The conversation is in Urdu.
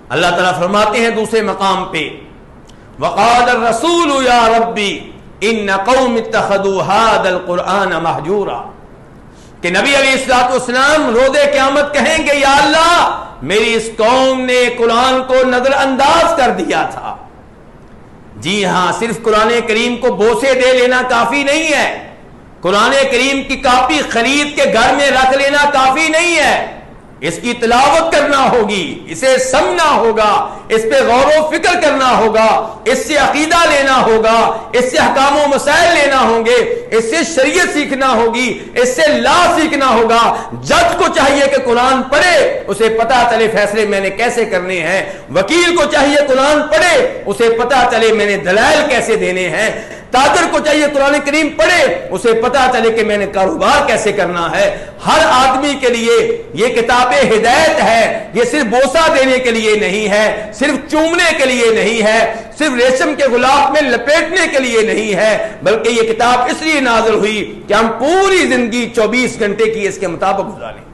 اللہ تعالیٰ فرماتے ہیں دوسرے مقام پہ وقال الرسول یا ربی ان قوم اتخذوا هذا القرآن مہجورا، کہ نبی علیہ الصلوۃ والسلام روز قیامت کہیں گے یا اللہ میری اس قوم نے قرآن کو نظر انداز کر دیا تھا۔ جی ہاں، صرف قرآن کریم کو بوسے دے لینا کافی نہیں ہے، قرآن کریم کی کاپی خرید کے گھر میں رکھ لینا کافی نہیں ہے، اس کی تلاوت کرنا ہوگی، اسے سمجھنا ہوگا، اس پہ غور و فکر کرنا ہوگا، اس سے عقیدہ لینا ہوگا، اس سے احکام و مسائل لینا ہوں گے، اس سے شریعت سیکھنا ہوگی، اس سے لا سیکھنا ہوگا۔ جج کو چاہیے کہ قرآن پڑھے، اسے پتہ چلے فیصلے میں نے کیسے کرنے ہیں، وکیل کو چاہیے قرآن پڑھے، اسے پتہ چلے میں نے دلائل کیسے دینے ہیں، تاجر کو چاہیے قرآن کریم پڑھے، اسے پتا چلے کہ میں نے کاروبار کیسے کرنا ہے۔ ہر آدمی کے لیے یہ کتاب ہدایت ہے، یہ صرف بوسہ دینے کے لیے نہیں ہے، صرف چومنے کے لیے نہیں ہے، صرف ریشم کے غلاف میں لپیٹنے کے لیے نہیں ہے، بلکہ یہ کتاب اس لیے نازل ہوئی کہ ہم پوری زندگی 24 گھنٹے کی اس کے مطابق گزاریں۔